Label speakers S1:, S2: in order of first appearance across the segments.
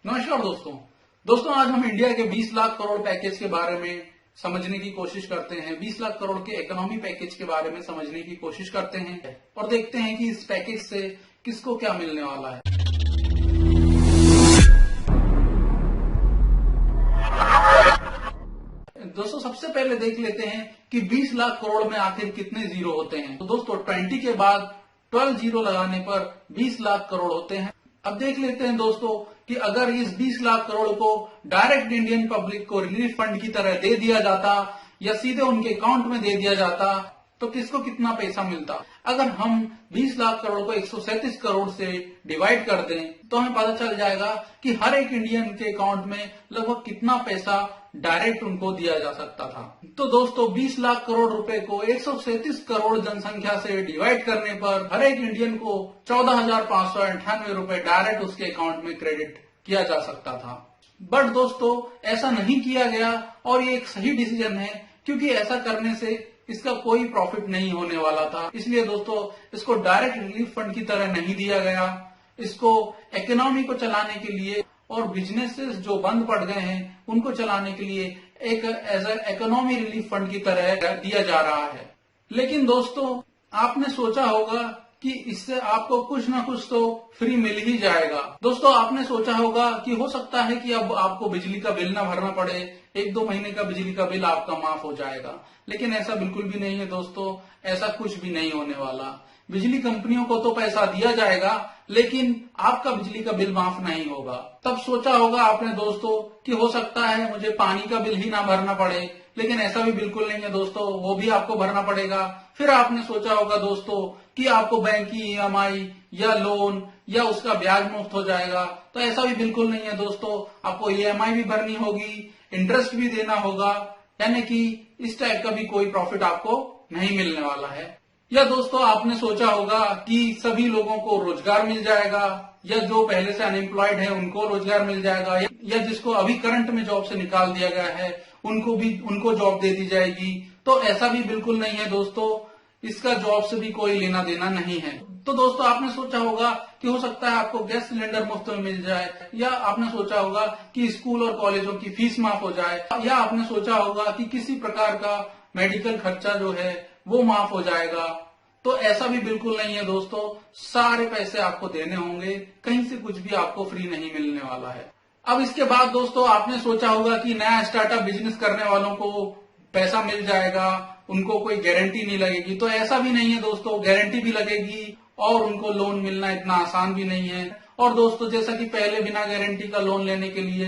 S1: नमस्कार दोस्तों आज हम इंडिया के 20 लाख करोड़ पैकेज के बारे में समझने की कोशिश करते हैं। 20 लाख करोड़ के इकोनॉमी पैकेज के बारे में समझने की कोशिश करते हैं और देखते हैं कि इस पैकेज से किसको क्या मिलने वाला है। दोस्तों सबसे पहले देख लेते हैं कि 20 लाख करोड़ में आखिर कितने जीरो होते हैं। तो दोस्तों 20 के बाद 12 जीरो लगाने पर 20 लाख करोड़ होते हैं। अब देख लेते हैं दोस्तों कि अगर इस 20 लाख करोड़ को डायरेक्ट इंडियन पब्लिक को रिलीफ फंड की तरह दे दिया जाता या सीधे उनके अकाउंट में दे दिया जाता तो किसको कितना पैसा मिलता। अगर हम 20 लाख करोड़ को 137 करोड़ से डिवाइड कर दें तो हमें पता चल जाएगा कि हर एक इंडियन के अकाउंट में लगभग कितना पैसा डायरेक्ट उनको दिया जा सकता था। तो दोस्तों 20 लाख करोड़ रुपए को 137 करोड़ जनसंख्या से डिवाइड करने पर हर एक इंडियन को 14,598 रुपए डायरेक्ट उसके अकाउंट में क्रेडिट किया जा सकता था। बट दोस्तों ऐसा नहीं किया गया और ये एक सही डिसीजन है, क्योंकि ऐसा करने से इसका कोई प्रॉफिट नहीं होने वाला था। इसलिए दोस्तों इसको डायरेक्ट रिलीफ फंड की तरह नहीं दिया गया। इसको इकोनॉमी को चलाने के लिए और बिजनेसेस जो बंद पड़ गए हैं उनको चलाने के लिए एक as a economy relief fund की तरह दिया जा रहा है। लेकिन दोस्तों आपने सोचा होगा कि इससे आपको कुछ ना कुछ तो फ्री मिल ही जाएगा। दोस्तों आपने सोचा होगा कि हो सकता है कि अब आपको बिजली का बिल ना भरना पड़े, 1-2 महीने का बिजली का बिल आपका माफ हो जाएगा। लेकिन ऐसा बिल्कुल भी नहीं है दोस्तों, ऐसा कुछ भी नहीं होने वाला। बिजली कंपनियों को तो पैसा दिया जाएगा लेकिन आपका बिजली का बिल माफ नहीं होगा। तब सोचा होगा आपने दोस्तों कि हो सकता है मुझे पानी का बिल ही ना भरना पड़े, लेकिन ऐसा भी बिल्कुल नहीं है दोस्तों, वो भी आपको भरना पड़ेगा। फिर आपने सोचा होगा दोस्तों कि आपको बैंक की ईएमआई या लोन या उसका ब्याज मुफ्त हो जाएगा, तो ऐसा भी बिल्कुल नहीं है दोस्तों। आपको ईएमआई भी भरनी होगी, इंटरेस्ट भी देना होगा, यानी कि इस टाइप का भी कोई प्रॉफिट आपको नहीं मिलने वाला है। या दोस्तों आपने सोचा होगा कि सभी लोगों को रोजगार मिल जाएगा, या जो पहले से अनएम्प्लॉयड है उनको रोजगार मिल जाएगा, या जिसको अभी करंट में जॉब से निकाल दिया गया है उनको जॉब दे दी जाएगी। तो ऐसा भी बिल्कुल नहीं है दोस्तों, इसका जॉब से भी कोई लेना देना नहीं है। तो दोस्तों आपने सोचा होगा कि हो सकता है आपको गैस सिलेंडर मुफ्त में मिल जाए, या आपने सोचा होगा कि स्कूल और कॉलेजों की फीस माफ हो जाए, या आपने सोचा होगा कि किसी प्रकार का मेडिकल खर्चा जो है वो माफ हो जाएगा। तो ऐसा भी बिल्कुल नहीं है दोस्तों, सारे पैसे आपको देने होंगे, कहीं से कुछ भी आपको फ्री नहीं मिलने वाला है। अब इसके बाद दोस्तों आपने सोचा होगा कि नया स्टार्टअप बिजनेस करने वालों को पैसा मिल जाएगा, उनको कोई गारंटी नहीं लगेगी। तो ऐसा भी नहीं है दोस्तों, गारंटी भी लगेगी और उनको लोन मिलना इतना आसान भी नहीं है। और दोस्तों जैसा कि पहले बिना गारंटी का लोन लेने के लिए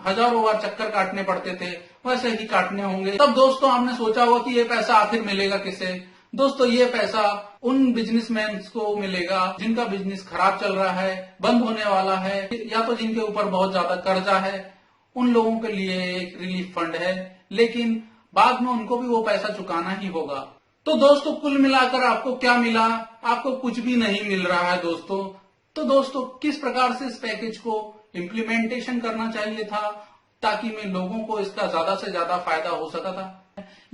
S1: हजारों बार चक्कर काटने पड़ते थे, वैसे ही काटने होंगे। तब दोस्तों आपने सोचा होगा कि ये पैसा आखिर मिलेगा किसे। दोस्तों ये पैसा उन बिजनेसमैन को मिलेगा जिनका बिजनेस खराब चल रहा है, बंद होने वाला है, या तो जिनके ऊपर बहुत ज्यादा कर्जा है, उन लोगों के लिए एक रिलीफ फंड है, लेकिन बाद में उनको भी वो पैसा चुकाना ही होगा। तो दोस्तों कुल मिलाकर आपको क्या मिला? आपको कुछ भी नहीं मिल रहा है दोस्तों। तो दोस्तों किस प्रकार से इस पैकेज को इम्प्लीमेंटेशन करना चाहिए था ताकि में लोगों को इसका ज्यादा से ज्यादा फायदा हो सका था।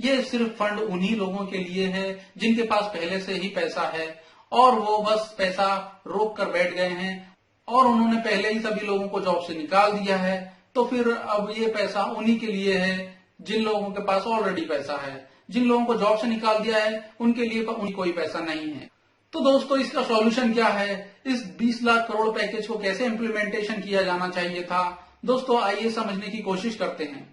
S1: ये सिर्फ फंड उन्हीं लोगों के लिए है जिनके पास पहले से ही पैसा है और वो बस पैसा रोक कर बैठ गए हैं और उन्होंने पहले ही सभी लोगों को जॉब से निकाल दिया है। तो फिर अब ये पैसा उन्हीं के लिए है जिन लोगों के पास ऑलरेडी पैसा है। जिन लोगों को जॉब से निकाल दिया है उनके लिए कोई पैसा नहीं है। तो दोस्तों इसका सॉल्यूशन क्या है? इस 20 लाख करोड़ पैकेज को कैसे इम्प्लीमेंटेशन किया जाना चाहिए था? दोस्तों आइए समझने की कोशिश करते हैं।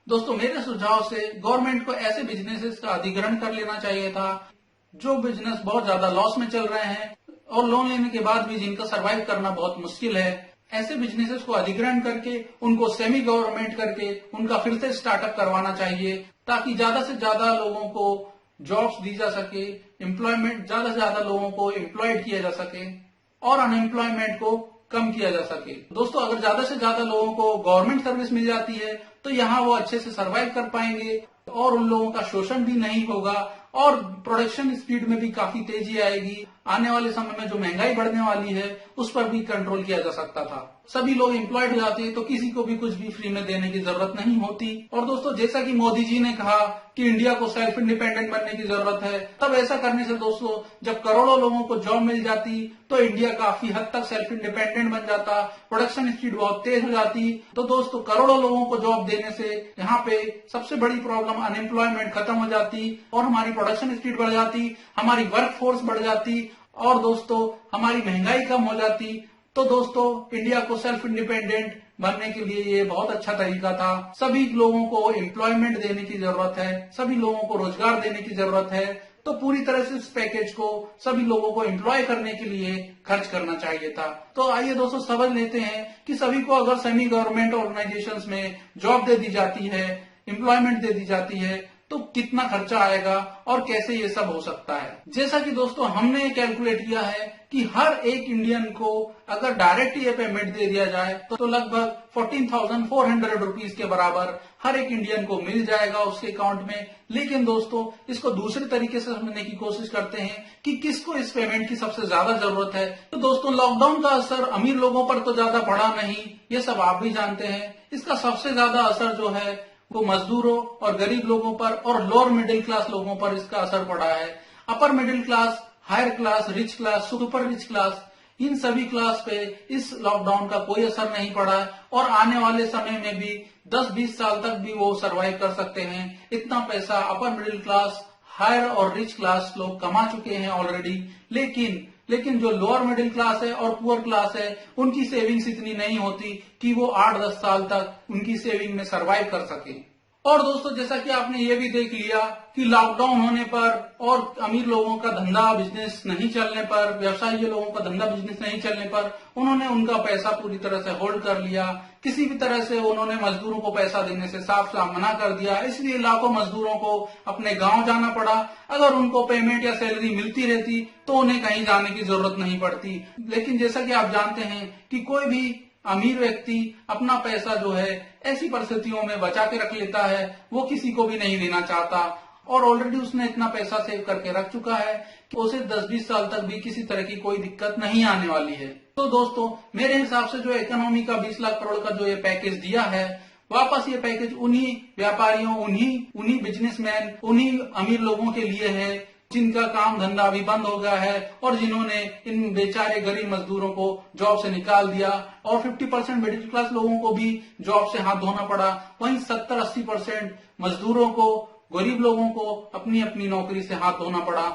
S1: दोस्तों मेरे सुझाव से गवर्नमेंट को ऐसे बिजनेसेस का अधिग्रहण कर लेना चाहिए था जो बिजनेस बहुत ज्यादा लॉस में चल रहे हैं और लोन लेने के बाद भी जिनका सरवाइव करना बहुत मुश्किल है। ऐसे बिजनेसेस को अधिग्रहण करके उनको सेमी गवर्नमेंट करके उनका फिर से स्टार्टअप करवाना चाहिए ताकि ज्यादा से ज्यादा लोगों को जॉब्स दी जा सके, एम्प्लॉयमेंट ज्यादा से ज्यादा लोगों को एम्प्लॉयड किया जा सके और अनएम्प्लॉयमेंट को कम किया जा सके। दोस्तों अगर ज्यादा से ज्यादा लोगों को गवर्नमेंट सर्विस मिल जाती है तो यहाँ वो अच्छे से सरवाइव कर पाएंगे और उन लोगों का शोषण भी नहीं होगा और प्रोडक्शन स्पीड में भी काफी तेजी आएगी। आने वाले समय में जो महंगाई बढ़ने वाली है उस पर भी कंट्रोल किया जा सकता था। सभी लोग एम्प्लॉयड हो जाते हैं तो किसी को भी कुछ भी फ्री में देने की जरूरत नहीं होती। और दोस्तों जैसा कि मोदी जी ने कहा कि इंडिया को सेल्फ इंडिपेंडेंट बनने की जरूरत है, तब ऐसा करने से दोस्तों जब करोड़ों लोगों को जॉब मिल जाती तो इंडिया काफी हद तक सेल्फ इंडिपेंडेंट बन जाता, प्रोडक्शन स्पीड बहुत तेज हो जाती। तो दोस्तों करोड़ों लोगों को जॉब देने से यहाँ पे सबसे बड़ी प्रॉब्लम अनएम्प्लॉयमेंट खत्म हो जाती और हमारी प्रोडक्शन स्पीड बढ़ जाती, हमारी वर्क फोर्स बढ़ जाती और दोस्तों हमारी महंगाई कम हो जाती। तो दोस्तों इंडिया को सेल्फ इंडिपेंडेंट बनने के लिए ये बहुत अच्छा तरीका था। सभी लोगों को एम्प्लॉयमेंट देने की जरूरत है, सभी लोगों को रोजगार देने की जरूरत है, तो पूरी तरह से इस पैकेज को सभी लोगों को एम्प्लॉय करने के लिए खर्च करना चाहिए था। तो आइए दोस्तों समझ लेते हैं कि सभी को अगर सेमी गवर्नमेंट ऑर्गेनाइजेशंस में जॉब दे दी जाती है, एम्प्लॉयमेंट दे दी जाती है, तो कितना खर्चा आएगा और कैसे ये सब हो सकता है। जैसा कि दोस्तों हमने कैलकुलेट किया है कि हर एक इंडियन को अगर डायरेक्ट ये पेमेंट दे दिया जाए तो लगभग 14,400 रुपीज के बराबर हर एक इंडियन को मिल जाएगा उसके अकाउंट में। लेकिन दोस्तों इसको दूसरे तरीके से समझने की कोशिश करते हैं कि किसको इस पेमेंट की सबसे ज्यादा जरूरत है। तो दोस्तों लॉकडाउन का असर अमीर लोगों पर तो ज्यादा पड़ा नहीं, ये सब आप भी जानते हैं। इसका सबसे ज्यादा असर जो है वो मजदूरों और गरीब लोगों पर और लोअर मिडिल क्लास लोगों पर इसका असर पड़ा है। Upper middle class, higher class, rich class, super rich class, इन सभी क्लास पे इस लॉकडाउन का कोई असर नहीं पड़ा है और आने वाले समय में भी 10-20 साल तक भी वो सरवाइव कर सकते हैं। इतना पैसा अपर मिडिल क्लास, हायर और रिच क्लास लोग कमा चुके हैं ऑलरेडी। लेकिन जो लोअर मिडिल क्लास है और पुअर क्लास है उनकी सेविंग्स इतनी नहीं होती कि वो 8-10 साल तक उनकी सेविंग में सरवाइव कर सके। और दोस्तों जैसा कि आपने ये भी देख लिया कि लॉकडाउन होने पर और अमीर लोगों का धंधा बिजनेस नहीं चलने पर, व्यवसायी लोगों का धंधा बिजनेस नहीं चलने पर उन्होंने उनका पैसा पूरी तरह से होल्ड कर लिया। किसी भी तरह से उन्होंने मजदूरों को पैसा देने से साफ साफ मना कर दिया। इसलिए लाखों मजदूरों को अपने गांव जाना पड़ा। अगर उनको पेमेंट या सैलरी मिलती रहती तो उन्हें कहीं जाने की जरूरत नहीं पड़ती। लेकिन जैसा कि आप जानते हैं कि कोई भी अमीर व्यक्ति अपना पैसा जो है ऐसी परिस्थितियों में बचा के रख लेता है, वो किसी को भी नहीं देना चाहता और ऑलरेडी उसने इतना पैसा सेव करके रख चुका है कि उसे 10-20 साल तक भी किसी तरह की कोई दिक्कत नहीं आने वाली है। तो दोस्तों मेरे हिसाब से जो इकोनॉमी का 20 लाख करोड़ का जो ये पैकेज दिया है, वापस ये पैकेज उन्हीं व्यापारियों, उन्हीं बिजनेसमैन, उन्हीं अमीर लोगों के लिए है जिनका काम धंधा अभी बंद हो गया है और जिन्होंने इन बेचारे गरीब मजदूरों को जॉब से निकाल दिया और 50% मिडिल क्लास लोगों को भी जॉब से हाथ धोना पड़ा। वहीं 70-80% मजदूरों को, गरीब लोगों को अपनी अपनी नौकरी से हाथ धोना पड़ा।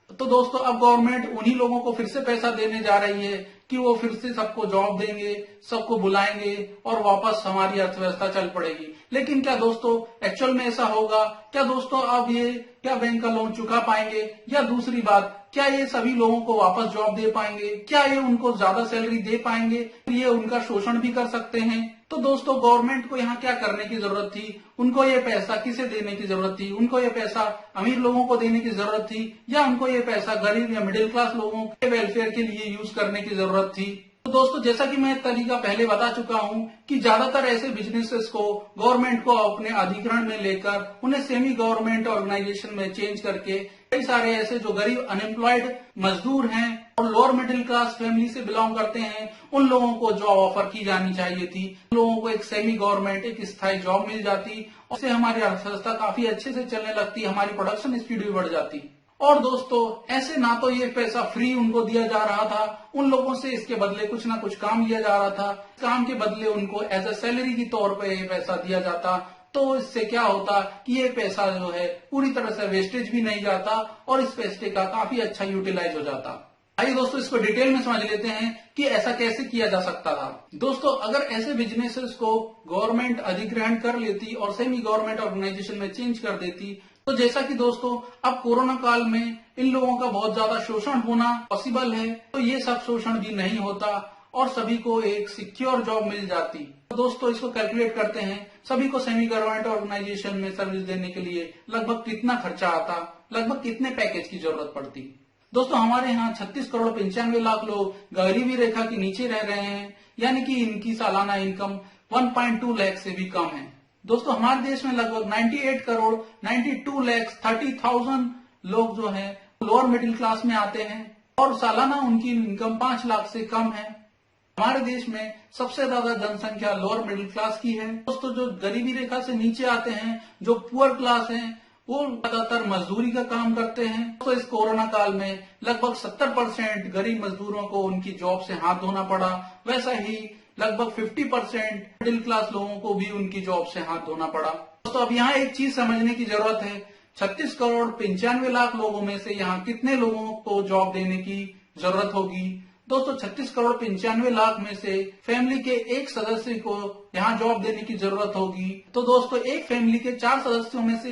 S1: तो दोस्तों अब गवर्नमेंट उन्हीं लोगों को फिर से पैसा देने जा रही है कि वो फिर से सबको जॉब देंगे, सबको बुलाएंगे और वापस हमारी अर्थव्यवस्था चल पड़ेगी। लेकिन क्या दोस्तों एक्चुअल में ऐसा होगा? क्या दोस्तों अब ये क्या बैंक का लोन चुका पाएंगे? या दूसरी बात, क्या ये सभी लोगों को वापस जॉब दे पाएंगे? क्या ये उनको ज्यादा सैलरी दे पाएंगे? ये उनका शोषण भी कर सकते हैं। तो दोस्तों गवर्नमेंट को यहाँ क्या करने की जरूरत थी? उनको ये पैसा किसे देने की जरूरत थी? उनको ये पैसा अमीर लोगों को देने की जरूरत थी या उनको ये पैसा गरीब या मिडिल क्लास लोगों के वेलफेयर के लिए यूज करने की जरूरत थी? तो दोस्तों जैसा कि मैं तरीका पहले बता चुका हूं कि ज्यादातर ऐसे बिजनेसेस को गवर्नमेंट को अपने अधिग्रहण में लेकर उन्हें सेमी गवर्नमेंट ऑर्गेनाइजेशन में चेंज करके कई सारे ऐसे जो गरीब अनएम्प्लॉयड मजदूर हैं और लोअर मिडिल क्लास फैमिली से बिलोंग करते हैं उन लोगों को जॉब ऑफर की जानी चाहिए थी। उन लोगों को एक सेमी गवर्नमेंट, एक स्थायी जॉब मिल जाती, उससे हमारी अर्थव्यवस्था काफी अच्छे से चलने लगती, हमारी प्रोडक्शन स्पीड भी बढ़ जाती। और दोस्तों ऐसे ना तो ये पैसा फ्री उनको दिया जा रहा था, उन लोगों से इसके बदले कुछ ना कुछ काम लिया जा रहा था। काम के बदले उनको एज ए सैलरी के तौर पे ये पैसा दिया जाता। तो इससे क्या होता कि ये पैसा जो है पूरी तरह से वेस्टेज भी नहीं जाता और इस पैसे का काफी अच्छा यूटिलाइज हो जाता। आइए दोस्तों इसको डिटेल में समझ लेते हैं कि ऐसा कैसे किया जा सकता था। दोस्तों अगर ऐसे बिजनेसेस को गवर्नमेंट अधिग्रहण कर लेती और सेमी गवर्नमेंट ऑर्गेनाइजेशन में चेंज कर देती, तो जैसा कि दोस्तों अब कोरोना काल में इन लोगों का बहुत ज्यादा शोषण होना पॉसिबल है, तो ये सब शोषण भी नहीं होता और सभी को एक सिक्योर जॉब मिल जाती। तो दोस्तों इसको कैलकुलेट करते हैं, सभी को सेमी गवर्नमेंट ऑर्गेनाइजेशन में सर्विस देने के लिए लगभग कितना खर्चा आता, लगभग कितने पैकेज की जरूरत पड़ती। दोस्तों हमारे यहाँ 36 करोड़ 95 लाख लोग गरीबी रेखा के नीचे रह रहे हैं, यानी कि इनकी सालाना इनकम 1.2 लाख से भी कम है। दोस्तों हमारे देश में लगभग 98 करोड़ 92 लाख 30,000 लोग जो हैं लोअर मिडिल क्लास में आते हैं और सालाना उनकी इनकम 5 लाख से कम है। हमारे देश में सबसे ज्यादा जनसंख्या लोअर मिडिल क्लास की है। दोस्तों जो गरीबी रेखा से नीचे आते हैं, जो पुअर क्लास हैं, वो ज्यादातर मजदूरी का काम करते हैं। तो इस कोरोना काल में लगभग 70% गरीब मजदूरों को उनकी जॉब से हाथ धोना पड़ा। वैसा ही लगभग 50% मिडिल क्लास लोगों को भी उनकी जॉब से हाथ धोना पड़ा। तो अब यहाँ एक चीज समझने की जरूरत है, 36 करोड़ 95 लाख लोगों में से यहाँ कितने लोगों को जॉब देने की जरूरत होगी। दोस्तों 36 करोड़ 95 लाख में से फैमिली के एक सदस्य को यहाँ जॉब देने की जरूरत होगी। तो दोस्तों एक फैमिली के 4 सदस्यों में से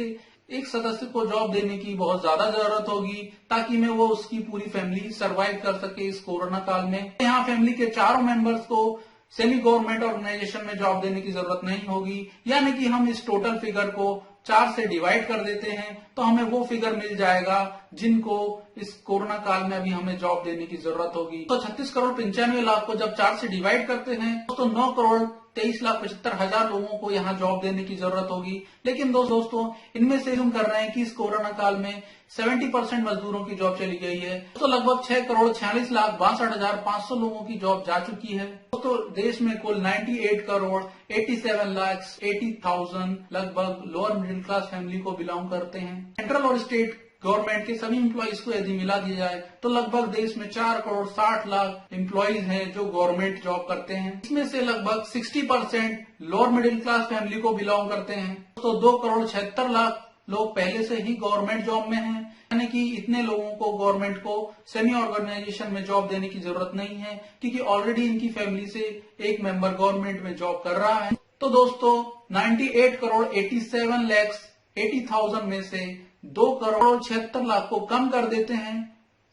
S1: एक सदस्य को जॉब देने की बहुत ज्यादा जरूरत होगी, ताकि मैं वो उसकी पूरी फैमिली सरवाइव कर सके इस कोरोना काल में। यहाँ फैमिली के चारों मेंबर्स को सेमी गवर्नमेंट ऑर्गेनाइजेशन में जॉब देने की जरूरत नहीं होगी। यानी कि हम इस टोटल फिगर को 4 से डिवाइड कर देते हैं तो हमें वो फिगर मिल जाएगा जिनको इस कोरोना काल में अभी हमें जॉब देने की जरूरत होगी। तो 36 करोड़ 95 लाख को जब 4 से डिवाइड करते हैं तो 9 करोड़ 23 लाख 75 हजार लोगों को यहाँ जॉब देने की जरूरत होगी। लेकिन दोस्तों इनमें से हम कर रहे हैं कि इस कोरोना काल में 70% मजदूरों की जॉब चली गई है। तो लगभग 6 करोड़ 46 लाख 62 हजार 500 लोगों की जॉब जा चुकी है। तो देश में कुल 98 करोड़ 87 लाख 80,000 लगभग लोअर मिडिल क्लास फैमिली को बिलोंग करते हैं। सेंट्रल और स्टेट गवर्नमेंट के सभी एम्प्लॉइज को यदि मिला दिया जाए तो लगभग देश में 4 करोड़ 60 लाख एम्प्लॉइज हैं जो गवर्नमेंट जॉब करते हैं। इसमें से लगभग 60% लोअर मिडिल क्लास फैमिली को बिलोंग करते हैं। तो 2 करोड़ 76 लाख लोग पहले से ही गवर्नमेंट जॉब में हैं। यानी कि इतने लोगों को गवर्नमेंट को सेमी ऑर्गेनाइजेशन में जॉब देने की जरूरत नहीं है, क्योंकि ऑलरेडी इनकी फैमिली से एक मेंबर गवर्नमेंट में जॉब कर रहा है। तो दोस्तों 98 करोड़ 87 लाख 80,000 में से 2 करोड़ 76 लाख को कम कर देते हैं,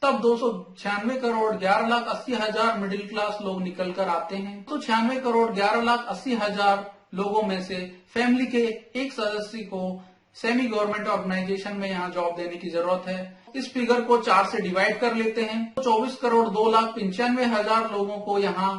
S1: तब 296 करोड़ 11 लाख 80 हजार मिडिल क्लास लोग निकल कर आते हैं। तो 96 करोड़ 11 लाख 80 हजार लोगों में से फैमिली के एक सदस्य को सेमी गवर्नमेंट ऑर्गेनाइजेशन में यहाँ जॉब देने की जरूरत है। इस फिगर को 4 से डिवाइड कर लेते हैं तो 24 करोड़ 2 लाख 95 हजार लोगों को यहाँ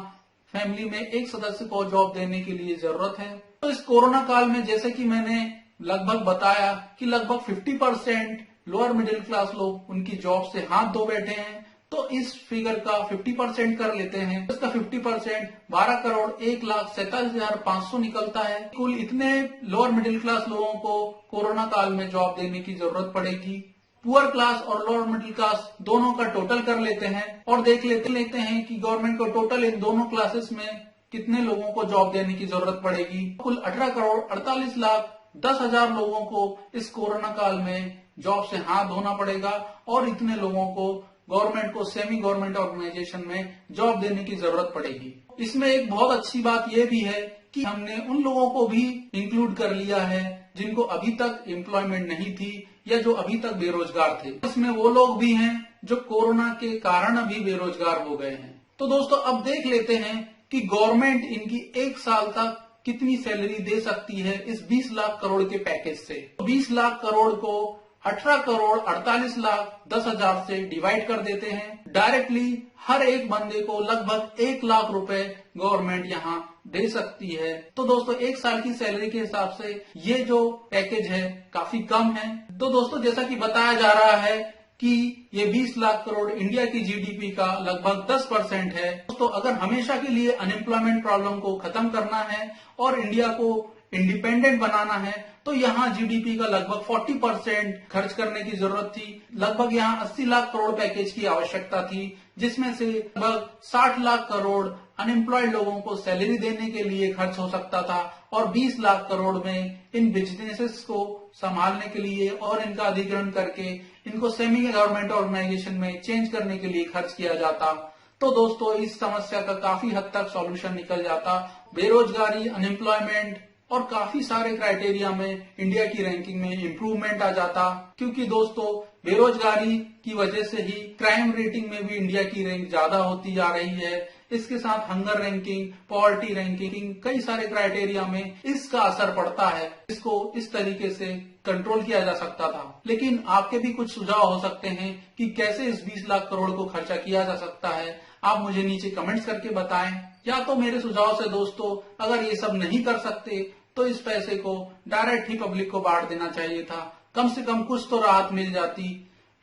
S1: फैमिली में एक सदस्य को जॉब देने के लिए जरूरत है। तो इस कोरोना काल में जैसे कि मैंने लगभग बताया कि लगभग 50% लोअर मिडिल क्लास लोग उनकी जॉब से हाथ धो बैठे हैं। तो इस फिगर का 50% कर लेते हैं, इसका 50% 12 करोड़ 1 लाख 47 हजार 500 निकलता है। कुल इतने लोअर मिडिल क्लास लोगों को कोरोना काल में जॉब देने की जरूरत पड़ेगी। पुअर क्लास और लोअर मिडिल क्लास दोनों का टोटल कर लेते हैं और देख लेते हैं कि गवर्नमेंट को टोटल इन दोनों क्लासेस में कितने लोगों को जॉब देने की जरूरत पड़ेगी। कुल 18 करोड़ 48 लाख 10 हजार लोगों को इस कोरोना काल में जॉब से हाथ धोना पड़ेगा और इतने लोगों को गवर्नमेंट को सेमी गवर्नमेंट ऑर्गेनाइजेशन में जॉब देने की जरूरत पड़ेगी। इसमें एक बहुत अच्छी बात यह भी है कि हमने उन लोगों को भी इंक्लूड कर लिया है जिनको अभी तक एम्प्लॉयमेंट नहीं थी या जो अभी तक बेरोजगार थे। इसमें वो लोग भी हैं जो कोरोना के कारण अभी बेरोजगार हो गए हैं। तो दोस्तों अब देख लेते हैं कि गवर्नमेंट इनकी 1 साल तक कितनी सैलरी दे सकती है इस 20 लाख करोड़ के पैकेज से। 20 लाख करोड़ को 18 करोड़ 48 लाख 10 हजार से डिवाइड कर देते हैं। डायरेक्टली हर एक बंदे को लगभग 1 लाख रुपए गवर्नमेंट यहाँ दे सकती है। तो दोस्तों 1 साल की सैलरी के हिसाब से ये जो पैकेज है काफी कम है। तो दोस्तों जैसा कि बताया जा रहा है कि ये 20 लाख करोड़ इंडिया की जीडीपी का लगभग 10% है। तो अगर हमेशा के लिए अनएम्प्लॉयमेंट प्रॉब्लम को खत्म करना है और इंडिया को इंडिपेंडेंट बनाना है तो यहाँ जीडीपी का लगभग 40% खर्च करने की जरूरत थी। लगभग यहाँ 80 लाख करोड़ पैकेज की आवश्यकता थी, जिसमें से लगभग 60 लाख करोड़ अनएम्प्लॉयड लोगों को सैलरी देने के लिए खर्च हो सकता था और 20 लाख करोड़ में इन बिजनेसेस को संभालने के लिए और इनका अधिग्रहण करके इनको सेमी गवर्नमेंट ऑर्गेनाइजेशन में चेंज करने के लिए खर्च किया जाता। तो दोस्तों इस समस्या का काफी हद तक सॉल्यूशन निकल जाता। बेरोजगारी, अनएम्प्लॉयमेंट और काफी सारे क्राइटेरिया में इंडिया की रैंकिंग में इम्प्रूवमेंट आ जाता, क्योंकि दोस्तों बेरोजगारी की वजह से ही क्राइम रेटिंग में भी इंडिया की रैंक ज्यादा होती जा रही है। इसके साथ हंगर रैंकिंग, पॉवर्टी रैंकिंग, कई सारे क्राइटेरिया में इसका असर पड़ता है। इसको इस तरीके से कंट्रोल किया जा सकता था। लेकिन आपके भी कुछ सुझाव हो सकते हैं कि कैसे इस 20 लाख करोड़ को खर्चा किया जा सकता है। आप मुझे नीचे कमेंट्स करके बताएं, या तो मेरे सुझाव से दोस्तों अगर ये सब नहीं कर सकते तो इस पैसे को डायरेक्ट ही पब्लिक को बांट देना चाहिए था। कम से कम कुछ तो राहत मिल जाती।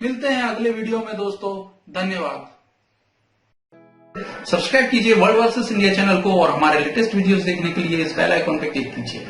S1: मिलते हैं अगले वीडियो में दोस्तों। धन्यवाद। सब्सक्राइब कीजिए वर्ल्ड वर्सेस इंडिया चैनल को और हमारे लेटेस्ट वीडियोस देखने के लिए इस बेल आइकॉन पर क्लिक कीजिए।